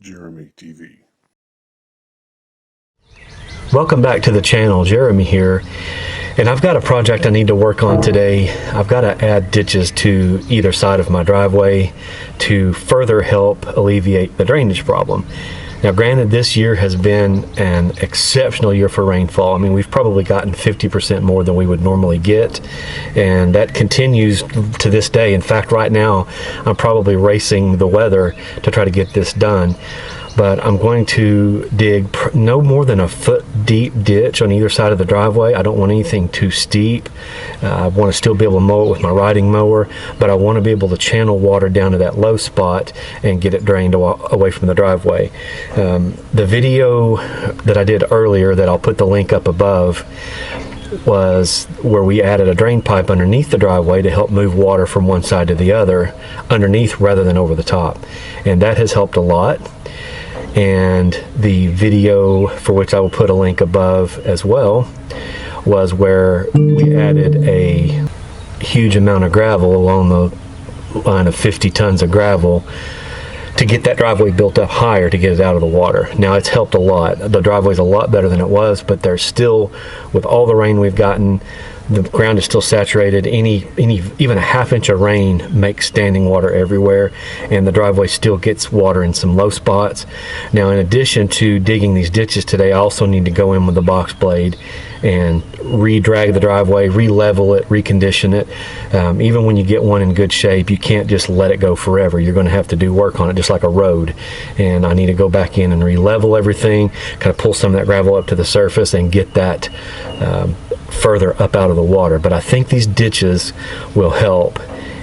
Jeremy TV. Welcome back to the channel. Jeremy here, and I've got a project I need to work on today. I've got to add ditches to either side of my driveway to further help alleviate the drainage problem. Now granted, this year has been an exceptional year for rainfall. I mean, we've probably gotten 50% more than we would normally get, and that continues to this day. In fact, right now I'm probably racing the weather to try to get this done. But I'm going to dig no more than a foot deep ditch on either side of the driveway. I don't want anything too steep. I want to still be able to mow it with my riding mower, but I want to be able to channel water down to that low spot and get it drained away from the driveway. The video that I did earlier, that I'll put the link up above, was where we added a drain pipe underneath the driveway to help move water from one side to the other, underneath rather than over the top. And that has helped a lot. And the video, for which I will put a link above as well, was where we added a huge amount of gravel along the line of 50 tons of gravel to get that driveway built up higher to get it out of the water. Now it's helped a lot. The driveway's a lot better than it was, but there's still, with all the rain we've gotten, the ground is still saturated. Even a half inch of rain makes standing water everywhere, and the driveway still gets water in some low spots. Now, in addition to digging these ditches today, I also need to go in with the box blade and re-drag the driveway, re-level it, recondition it. Even when you get one in good shape, you can't just let it go forever. You're going to have to do work on it, just like a road. And I need to go back in and re-level everything, kind of pull some of that gravel up to the surface and get that further up out of the water. But I think these ditches will help,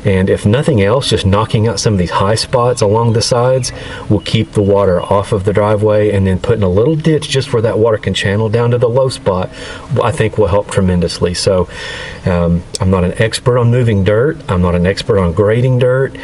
and if nothing else, just knocking out some of these high spots along the sides will keep the water off of the driveway, and then putting a little ditch just where that water can channel down to the low spot, I think will help tremendously. So I'm not an expert on moving dirt, I'm not an expert on grading dirt.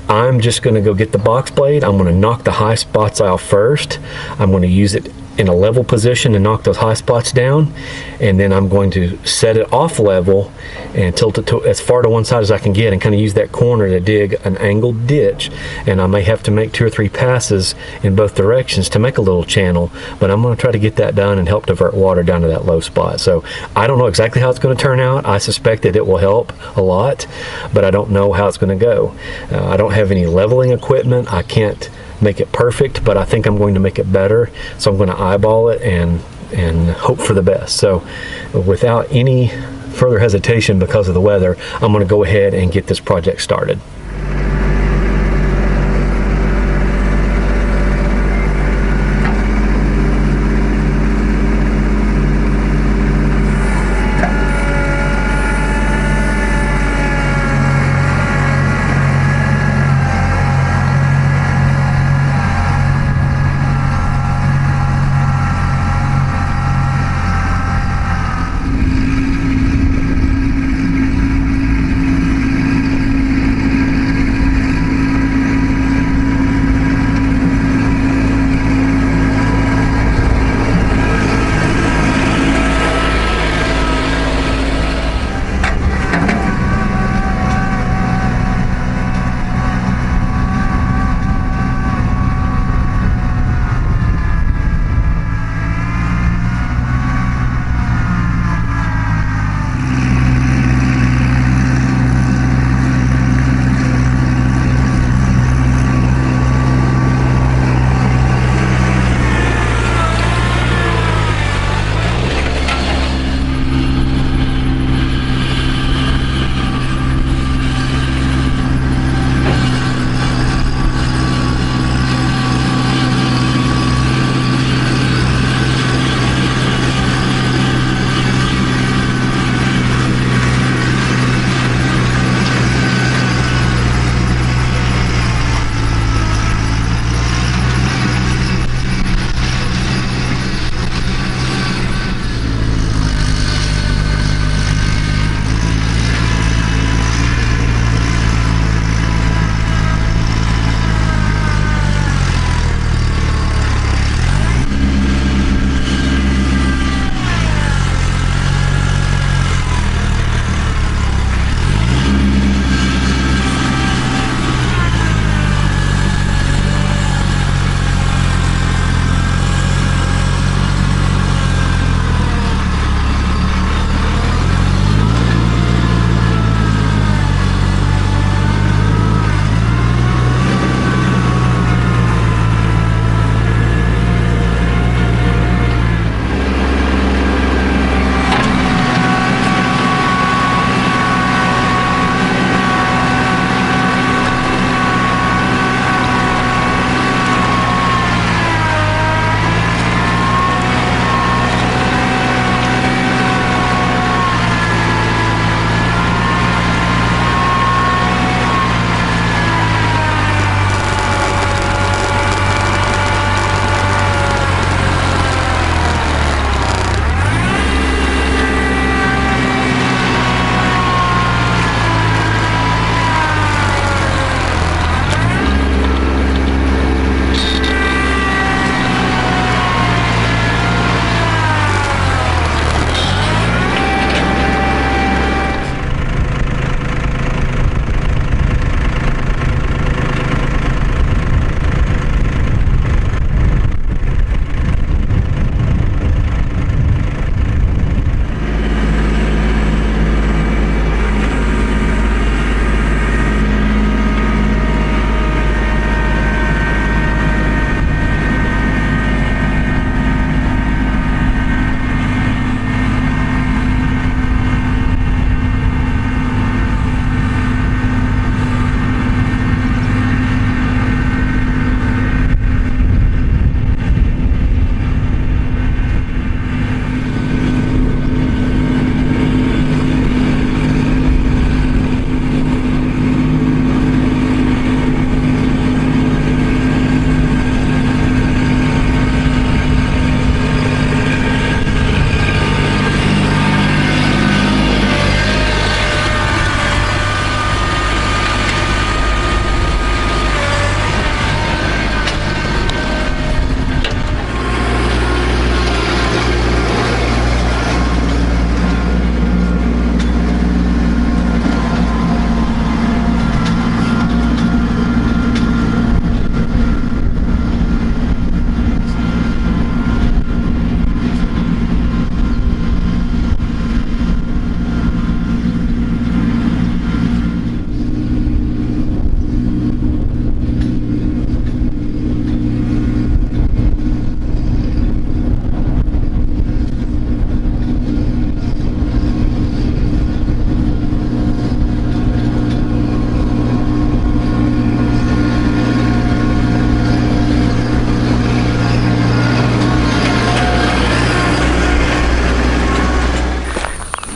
I'm just going to go get the box blade. I'm going to knock the high spots out first. I'm going to use it in a level position and knock those high spots down, and then I'm going to set it off level and tilt it to as far to one side as I can get, and kind of use that corner to dig an angled ditch. And I may have to make 2 or 3 passes in both directions to make a little channel, but I'm going to try to get that done and help divert water down to that low spot. So I don't know exactly how it's going to turn out. I suspect that it will help a lot, but I don't know how it's going to go. I don't have any leveling equipment. I can't make it perfect, but I think I'm going to make it better. So I'm going to eyeball it and hope for the best. So without any further hesitation, because of the weather, I'm going to go ahead and get this project started.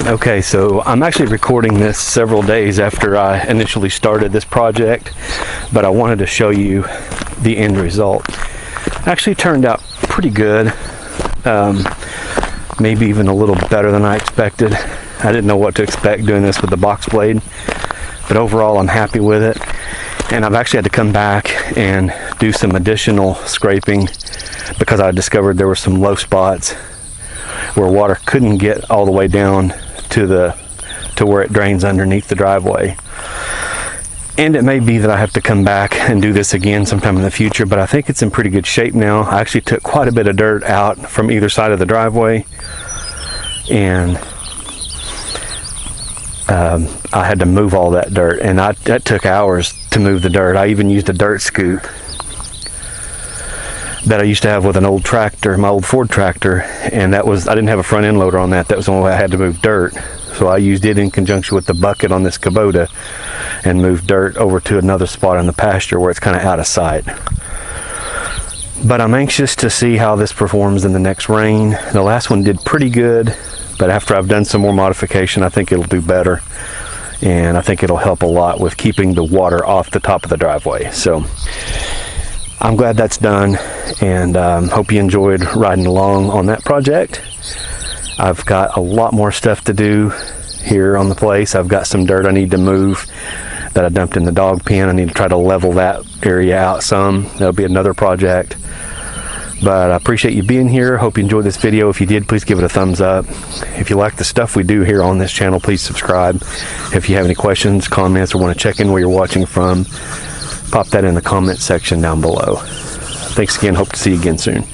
Okay, so I'm actually recording this several days after I initially started this project, but I wanted to show you the end result. Actually turned out pretty good, maybe even a little better than I expected. I didn't know what to expect doing this with the box blade, but overall I'm happy with it. And I've actually had to come back and do some additional scraping because I discovered there were some low spots where water couldn't get all the way down to where it drains underneath the driveway. And it may be that I have to come back and do this again sometime in the future, but I think it's in pretty good shape now. I actually took quite a bit of dirt out from either side of the driveway, and I had to move all that dirt, and that took hours to move the dirt. I even used a dirt scoop that I used to have with an old tractor, my old Ford tractor, and I didn't have a front end loader on that. That was the only way I had to move dirt. So I used it in conjunction with the bucket on this Kubota and moved dirt over to another spot in the pasture where it's kind of out of sight. But I'm anxious to see how this performs in the next rain. The last one did pretty good, but after I've done some more modification, I think it'll do better. And I think it'll help a lot with keeping the water off the top of the driveway. So I'm glad that's done, and hope you enjoyed riding along on that project. I've got a lot more stuff to do here on the place. I've got some dirt I need to move that I dumped in the dog pen. I need to try to level that area out some. That'll be another project. But I appreciate you being here. Hope you enjoyed this video. If you did, please give it a thumbs up. If you like the stuff we do here on this channel, please subscribe. If you have any questions, comments, or want to check in where you're watching from, pop that in the comment section down below. Thanks again. Hope to see you again soon.